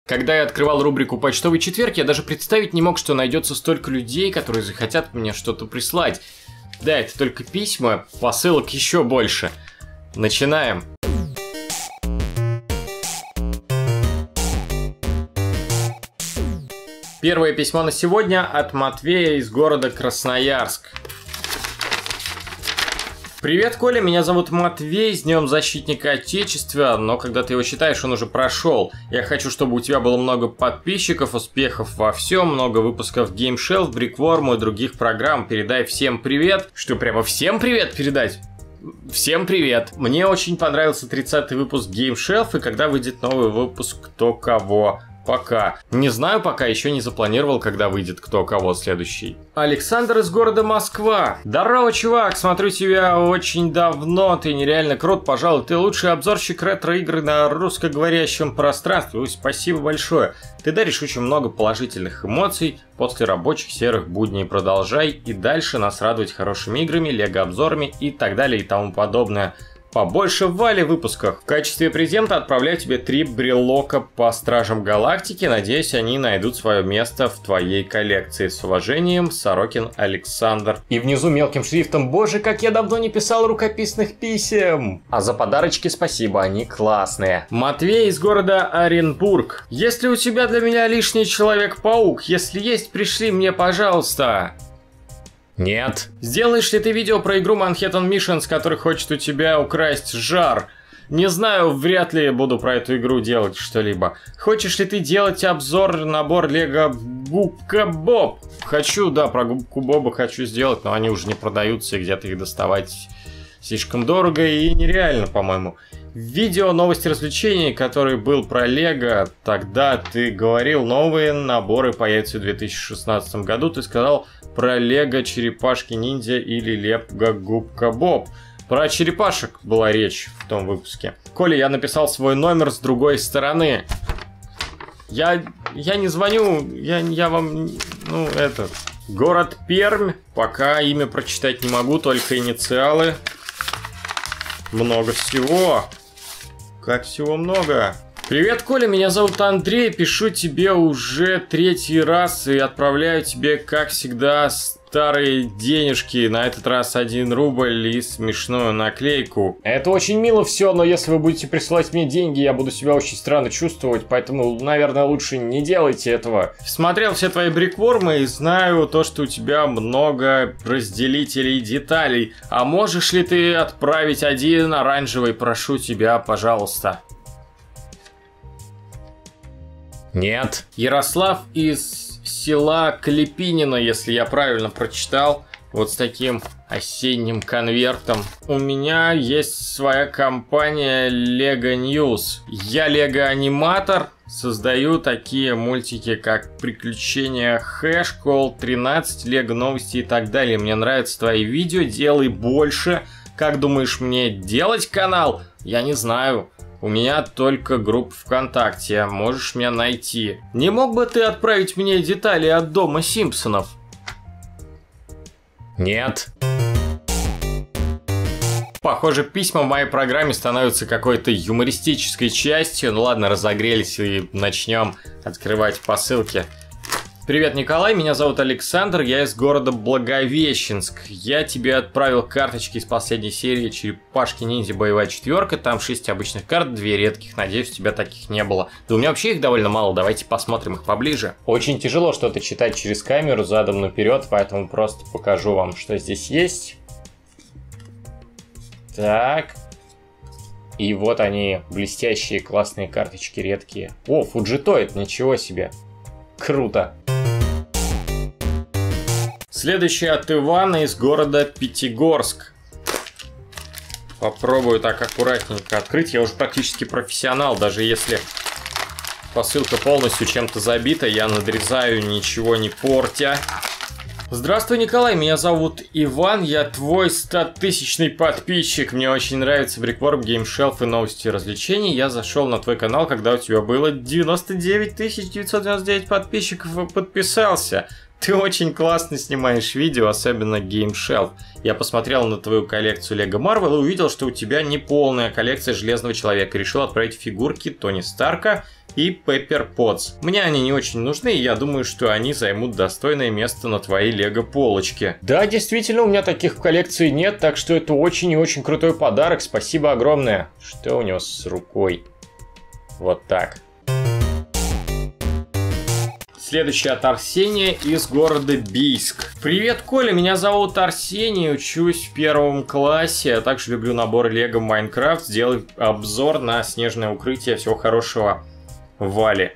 Когда я открывал рубрику «Почтовый четверг», я даже представить не мог, что найдется столько людей, которые захотят мне что-то прислать. Да, это только письма, посылок еще больше. Начинаем. Первое письмо на сегодня от Матвея из города Красноярск. Привет, Коля, меня зовут Матвей, с Днем Защитника Отечества, но когда ты его считаешь, он уже прошел. Я хочу, чтобы у тебя было много подписчиков, успехов во всем, много выпусков Game Shelf, Brickworm и других программ. Передай всем привет. Что, прямо всем привет передать? Всем привет! Мне очень понравился 30-й выпуск Game Shelf, и когда выйдет новый выпуск «Кто кого». Пока. Не знаю, пока еще не запланировал, когда выйдет кто кого следующий. Александр из города Москва. Здорово, чувак, смотрю тебя очень давно, ты нереально крут, пожалуй, ты лучший обзорщик ретро-игры на русскоговорящем пространстве. Ой, спасибо большое. Ты даришь очень много положительных эмоций после рабочих серых будней. Продолжай и дальше нас радовать хорошими играми, лего-обзорами и так далее и тому подобное. Побольше Вали в выпусках. В качестве презента отправляю тебе 3 брелока по Стражам Галактики. Надеюсь, они найдут свое место в твоей коллекции. С уважением, Сорокин Александр. И внизу мелким шрифтом: боже, как я давно не писал рукописных писем. А за подарочки спасибо, они классные. Матвей из города Оренбург. Есть ли у тебя для меня лишний Человек-паук? Если есть, пришли мне, пожалуйста. Нет. Сделаешь ли ты видео про игру Manhattan Mission, с которой хочет у тебя украсть Жар? Не знаю, вряд ли буду про эту игру делать что-либо. Хочешь ли ты делать обзор набор Лего Губка Боб? Хочу, да, про Губку Боба хочу сделать, но они уже не продаются, и где-то их доставать слишком дорого и нереально, по-моему. Видео новости развлечений, который был про Лего, тогда ты говорил, новые наборы появятся в 2016 году. Ты сказал про Лего Черепашки Ниндзя или Лего Губка Боб. Про черепашек была речь в том выпуске. Коля, я написал свой номер с другой стороны. Я не звоню, я вам, Город Пермь, пока имя прочитать не могу, только инициалы. Много всего. Как всего много. Привет, Коля, меня зовут Андрей, пишу тебе уже 3-й раз и отправляю тебе, как всегда, старые денежки, на этот раз 1 рубль и смешную наклейку. Это очень мило все, но если вы будете присылать мне деньги, я буду себя очень странно чувствовать, поэтому, наверное, лучше не делайте этого. Смотрел все твои бриквормы и знаю то, что у тебя много разделителей деталей. А можешь ли ты отправить 1 оранжевый, прошу тебя, пожалуйста? Нет. Ярослав из села Клепинино, если я правильно прочитал, вот с таким осенним конвертом. У меня есть своя компания Lego News. Я лего-аниматор, создаю такие мультики, как «Приключения Хэш», «Call 13», «Лего новости» и так далее. Мне нравятся твои видео, делай больше. Как думаешь, мне делать канал? Я не знаю. У меня только группа ВКонтакте, можешь меня найти. Не мог бы ты отправить мне детали от дома Симпсонов? Нет. Похоже, письма в моей программе становятся какой-то юмористической частью. Ну ладно, разогрелись и начнем открывать посылки. Привет, Николай, меня зовут Александр, я из города Благовещенск. Я тебе отправил карточки из последней серии Черепашки Ниндзя Боевая Четверка. Там 6 обычных карт, 2 редких, надеюсь, у тебя таких не было. Да у меня вообще их довольно мало, давайте посмотрим их поближе. Очень тяжело что-то читать через камеру задом наперед, поэтому просто покажу вам, что здесь есть. Так. И вот они, блестящие, классные карточки, редкие. О, Фуджитоид, ничего себе. Круто. Следующий от Ивана из города Пятигорск. Попробую так аккуратненько открыть. Я уже практически профессионал, даже если посылка полностью чем-то забита, я надрезаю, ничего не портя. Здравствуй, Николай, меня зовут Иван, я твой 100-тысячный подписчик. Мне очень нравится Brickworm, Game Shelf и новости развлечений. Я зашел на твой канал, когда у тебя было 99 999 подписчиков и подписался. Ты очень классно снимаешь видео, особенно Game Shelf. Я посмотрел на твою коллекцию Lego Marvel и увидел, что у тебя не полная коллекция Железного Человека. Решил отправить фигурки Тони Старка, и Pepper Potts. Мне они не очень нужны, и я думаю, что они займут достойное место на твоей лего полочке. Да, действительно, у меня таких в коллекции нет, так что это очень и очень крутой подарок. Спасибо огромное. Что у него с рукой? Вот так. Следующий от Арсения из города Бийск. Привет, Коля, меня зовут Арсений, учусь в 1 классе, а также люблю наборы Лего Майнкрафт. Сделай обзор на снежное укрытие. Всего хорошего, Вали.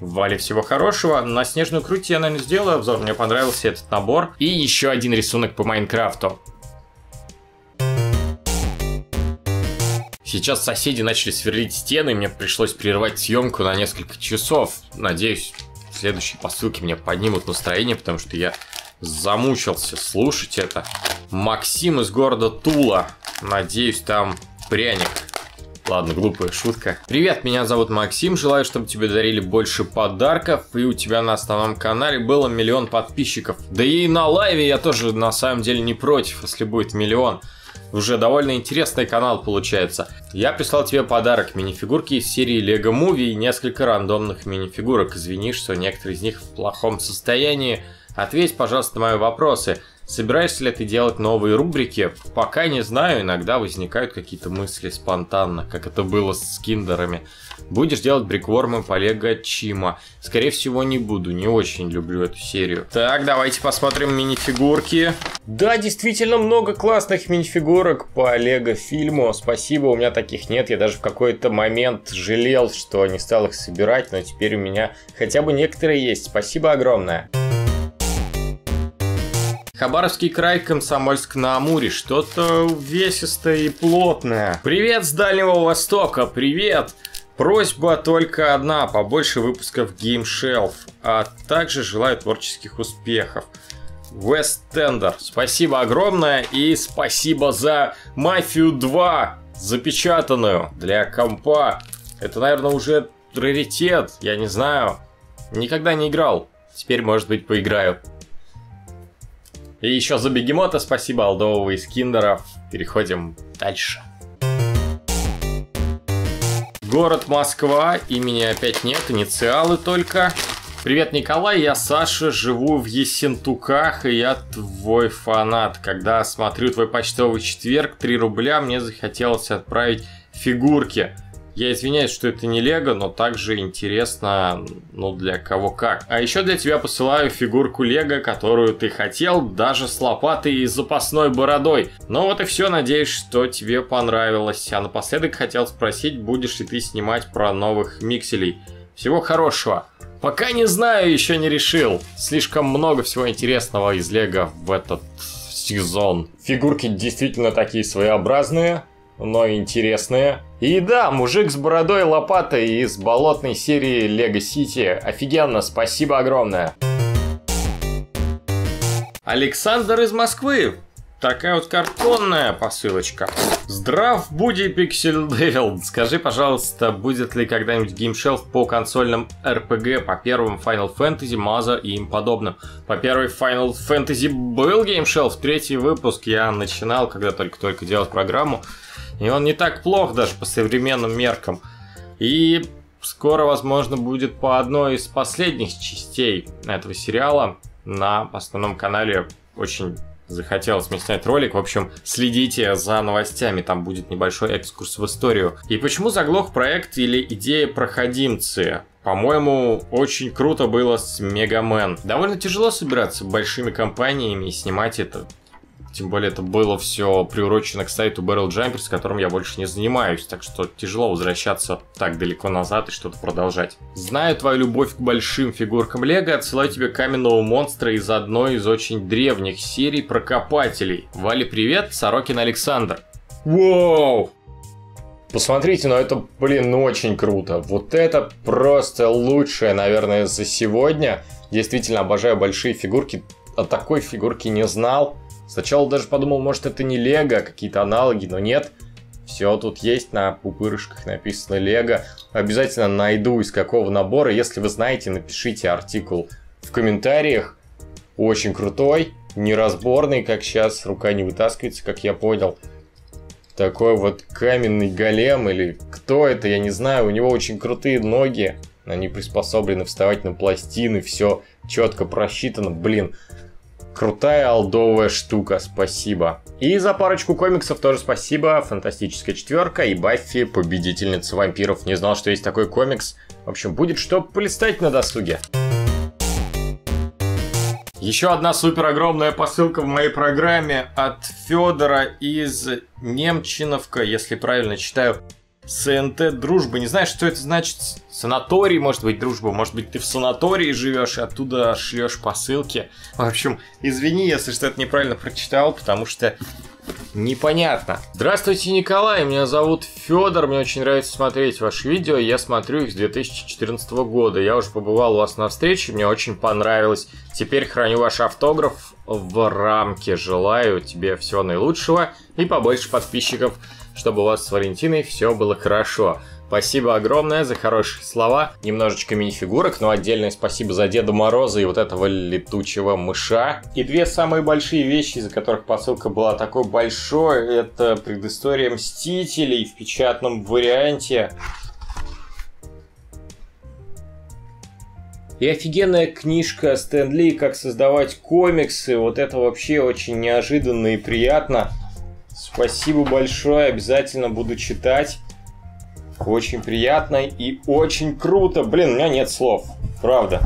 Вали, всего хорошего. На снежное укрытие я, наверное, сделаю обзор. Мне понравился этот набор. И еще один рисунок по Майнкрафту. Сейчас соседи начали сверлить стены, и мне пришлось прервать съемку на несколько часов. Надеюсь, следующие посылки мне поднимут настроение, потому что я замучился слушать это. Максим из города Тула. Надеюсь, там пряник. Ладно, глупая шутка. Привет, меня зовут Максим. Желаю, чтобы тебе дарили больше подарков. И у тебя на основном канале было 1 000 000 подписчиков. Да и на лайве я тоже на самом деле не против, если будет 1 000 000. Уже довольно интересный канал получается. Я прислал тебе подарок: минифигурки из серии Lego Movie и несколько рандомных минифигурок. Извини, что некоторые из них в плохом состоянии. Ответь, пожалуйста, на мои вопросы. Собираешься ли ты делать новые рубрики? Пока не знаю, иногда возникают какие-то мысли спонтанно, как это было с киндерами. Будешь делать бриквормы по Лего Чима? Скорее всего, не буду, не очень люблю эту серию. Так, давайте посмотрим минифигурки. Да, действительно много классных минифигурок по Лего фильму. Спасибо, у меня таких нет. Я даже в какой-то момент жалел, что не стал их собирать, но теперь у меня хотя бы некоторые есть. Спасибо огромное. Хабаровский край, Комсомольск-на-Амуре. Что-то увесистое и плотное. Привет с Дальнего Востока, привет! Просьба только одна: побольше выпусков Game Shelf, а также желаю творческих успехов. Westender, спасибо огромное, и спасибо за Мафию 2, запечатанную для компа. Это, наверное, уже раритет, я не знаю. Никогда не играл, теперь, может быть, поиграю. И еще за Бегемота спасибо, Алдового из Киндеров. Переходим дальше. Город Москва, имени опять нет, инициалы только. Привет, Николай, я Саша, живу в Ессентуках, и я твой фанат. Когда смотрю твой почтовый четверг, 3 рубля, мне захотелось отправить фигурки. Я извиняюсь, что это не Лего, но также интересно, ну, для кого как. А еще для тебя посылаю фигурку Лего, которую ты хотел, даже с лопатой и запасной бородой. Ну вот и все, надеюсь, что тебе понравилось. А напоследок хотел спросить, будешь ли ты снимать про новых микселей. Всего хорошего. Пока не знаю, еще не решил. Слишком много всего интересного из Лего в этот сезон. Фигурки действительно такие своеобразные, но интересные. И да, мужик с бородой и лопатой из болотной серии Lego City. Офигенно, спасибо огромное. Александр из Москвы. Такая вот картонная посылочка. Здрав, буди, Pixel Devil. Скажи, пожалуйста, будет ли когда-нибудь геймшелф по консольным RPG, по первым Final Fantasy, Mother и им подобным? По первой Final Fantasy был геймшелф, 3-й выпуск. Я начинал, когда только-только делать программу. И он не так плох даже по современным меркам. И скоро, возможно, будет по одной из последних частей этого сериала на основном канале. Очень захотелось мне снять ролик. В общем, следите за новостями, там будет небольшой экскурс в историю. И почему заглох проект или идея проходимцы? По-моему, очень круто было с Мегамен. Довольно тяжело собираться большими компаниями и снимать это. Тем более это было все приурочено к сайту Barrel Jumper, с которым я больше не занимаюсь, так что тяжело возвращаться так далеко назад и что-то продолжать. Знаю твою любовь к большим фигуркам Лего, отсылаю тебе каменного монстра из одной из очень древних серий про копателей. Вали, привет, Сорокин Александр. Вау! Посмотрите, ну это, блин, ну очень круто. Вот это просто лучшее, наверное, за сегодня. Действительно обожаю большие фигурки, о такой фигурке не знал. Сначала даже подумал, может это не Лего, какие-то аналоги, но нет. Все тут есть, на пупырышках написано Лего. Обязательно найду из какого набора. Если вы знаете, напишите артикул в комментариях. Очень крутой, неразборный, как сейчас, рука не вытаскивается, как я понял. Такой вот каменный голем, или кто это, я не знаю. У него очень крутые ноги, Они приспособлены вставать на пластины, все четко просчитано. Блин, крутая олдовая штука, спасибо. И за парочку комиксов тоже спасибо. Фантастическая четверка и Баффи, победительница вампиров. Не знал, что есть такой комикс. В общем, будет что полистать на досуге. Еще одна супер огромная посылка в моей программе от Федора из Немчиновка, если правильно читаю. СНТ дружба. Не знаю, что это значит. Санаторий, может быть, дружба. Может быть, ты в санатории живешь и оттуда шлешь посылки. В общем, извини, если что-то неправильно прочитал, потому что непонятно. Здравствуйте, Николай. Меня зовут Федор. Мне очень нравится смотреть ваши видео. Я смотрю их с 2014 года. Я уже побывал у вас на встрече. Мне очень понравилось. Теперь храню ваш автограф в рамке. Желаю тебе всего наилучшего и побольше подписчиков, чтобы у вас с Валентиной все было хорошо. Спасибо огромное за хорошие слова. Немножечко мини-фигурок, но отдельное спасибо за Деда Мороза и вот этого летучего мыша. И две самые большие вещи, из-за которых посылка была такой большой, это предыстория Мстителей в печатном варианте. И офигенная книжка Стэн Ли «Как создавать комиксы». Вот это вообще очень неожиданно и приятно. Спасибо большое, обязательно буду читать. Очень приятно и очень круто. Блин, у меня нет слов, правда.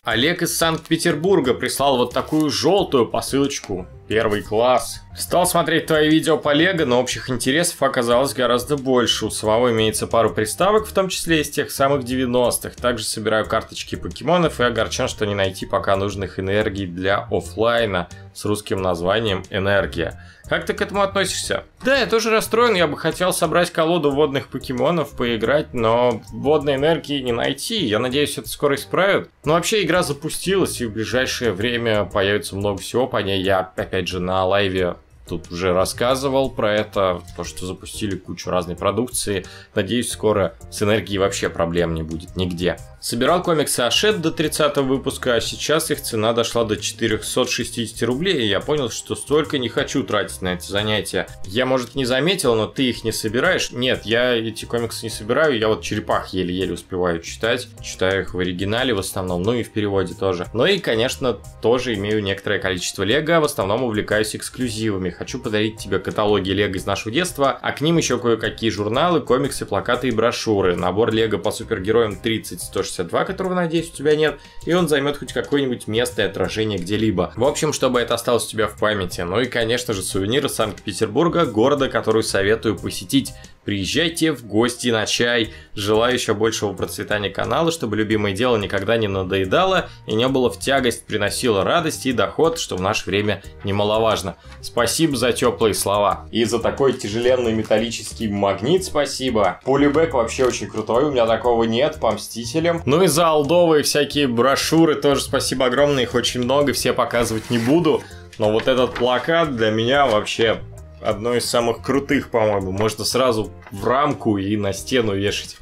Олег из Санкт-Петербурга прислал вот такую желтую посылочку. Первый класс. Стал смотреть твои видео по Лего, но общих интересов оказалось гораздо больше. У самого имеется пару приставок, в том числе из тех самых 90-х. Также собираю карточки покемонов и огорчен, что не найти пока нужных энергий для оффлайна с русским названием «Энергия». Как ты к этому относишься? Да, я тоже расстроен, я бы хотел собрать колоду водных покемонов, поиграть, но водной энергии не найти. Я надеюсь, это скоро исправят. Но вообще игра запустилась, и в ближайшее время появится много всего по ней. Я, опять же, на лайве тут уже рассказывал про это, то, что запустили кучу разной продукции. Надеюсь, скоро с энергией вообще проблем не будет нигде. Собирал комиксы Ашет до 30 выпуска, а сейчас их цена дошла до 460 рублей, и я понял, что столько не хочу тратить на это занятие. Я, может, не заметил, но ты их не собираешь? Нет, я эти комиксы не собираю, я вот черепах еле-еле успеваю читать. Читаю их в оригинале в основном, ну и в переводе тоже. Ну и, конечно, тоже имею некоторое количество Лего, в основном увлекаюсь эксклюзивами. Хочу подарить тебе каталоги Лего из нашего детства, а к ним еще кое-какие журналы, комиксы, плакаты и брошюры. Набор Лего по супергероям 30-162, которого, надеюсь, у тебя нет, и он займет хоть какое-нибудь место и отражение где-либо. В общем, чтобы это осталось у тебя в памяти. Ну и, конечно же, сувениры Санкт-Петербурга, города, который советую посетить. Приезжайте в гости на чай. Желаю еще большего процветания канала, чтобы любимое дело никогда не надоедало и не было в тягость, приносило радость и доход, что в наше время немаловажно. Спасибо за теплые слова. И за такой тяжеленный металлический магнит спасибо. Полибэк вообще очень крутой, у меня такого нет, по Мстителям. Ну и за олдовые всякие брошюры тоже спасибо огромное, их очень много, все показывать не буду. Но вот этот плакат для меня вообще одно из самых крутых, по-моему. Можно сразу в рамку и на стену вешать.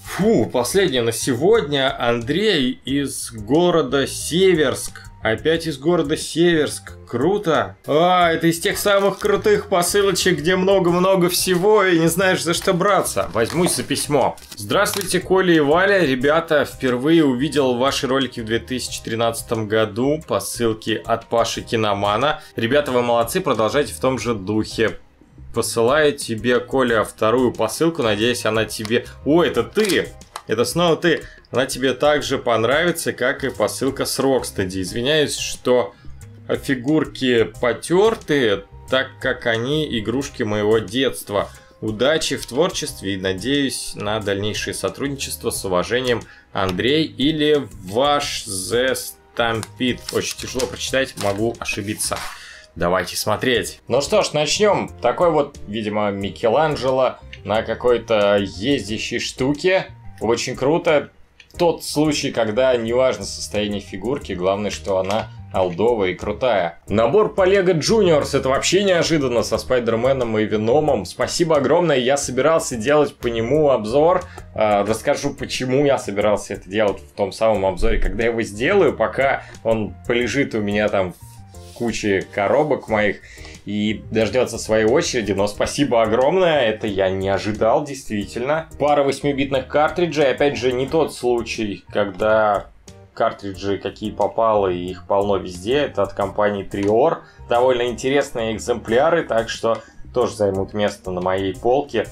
Фу, последнее на сегодня. Андрей из города Северск. Опять из города Северск. Круто. Это из тех самых крутых посылочек, где много-много всего и не знаешь, за что браться. Возьмусь за письмо. Здравствуйте, Коля и Валя. Ребята, впервые увидел ваши ролики в 2013 году по ссылке от Паши Киномана. Ребята, вы молодцы, продолжайте в том же духе. Посылаю тебе, Коля, вторую посылку. Надеюсь, она тебе... О, это ты! Это снова ты. Она тебе также понравится, как и посылка с Rocksteady. Извиняюсь, что фигурки потертые, так как они игрушки моего детства. Удачи в творчестве и надеюсь на дальнейшее сотрудничество. С уважением, Андрей или ваш The Stampede. Очень тяжело прочитать, могу ошибиться. Давайте смотреть. Ну что ж, начнем. Такой вот, видимо, Микеланджело на какой-то ездящей штуке. Очень круто. Тот случай, когда неважно состояние фигурки, главное, что она олдовая и крутая. Набор по Lego Juniors, это вообще неожиданно, со Спайдерменом и Веномом. Спасибо огромное, я собирался делать по нему обзор. Расскажу, почему я собирался это делать в том самом обзоре, когда я его сделаю, пока он полежит у меня там в куче коробок моих. и дождется своей очереди, но спасибо огромное, это я не ожидал, действительно. Пара 8-битных картриджей, опять же, не тот случай, когда картриджи какие попало, и их полно везде, это от компании Trior. Довольно интересные экземпляры, так что тоже займут место на моей полке.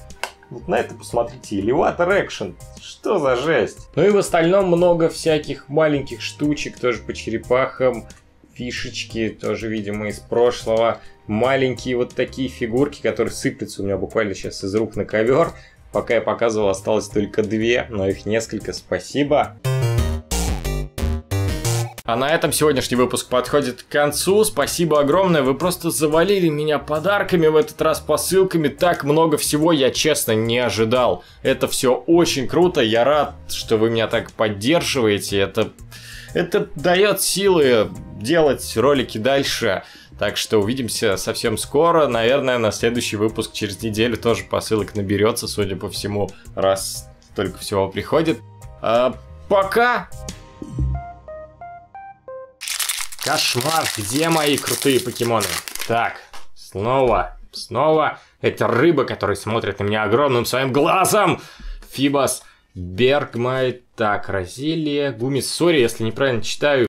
Вот на это посмотрите, элеватор экшен, что за жесть. Ну и в остальном много всяких маленьких штучек, тоже по черепахам, фишечки, тоже, видимо, из прошлого. Маленькие вот такие фигурки, которые сыплются у меня буквально сейчас из рук на ковер. Пока я показывал, осталось только 2, но их несколько, спасибо. А на этом сегодняшний выпуск подходит к концу. Спасибо огромное, вы просто завалили меня подарками в этот раз, посылками. Так много всего я, честно, не ожидал. Это все очень круто, я рад, что вы меня так поддерживаете. Это дает силы делать ролики дальше. Так что увидимся совсем скоро. Наверное, на следующий выпуск через неделю тоже посылок наберется, судя по всему, раз столько всего приходит. Пока! Кошмар, где мои крутые покемоны? Так, снова. Это рыба, которая смотрит на меня огромным своим глазом. Фибос, Бергмайт, так, Розелия, Гумис, сори, если неправильно читаю.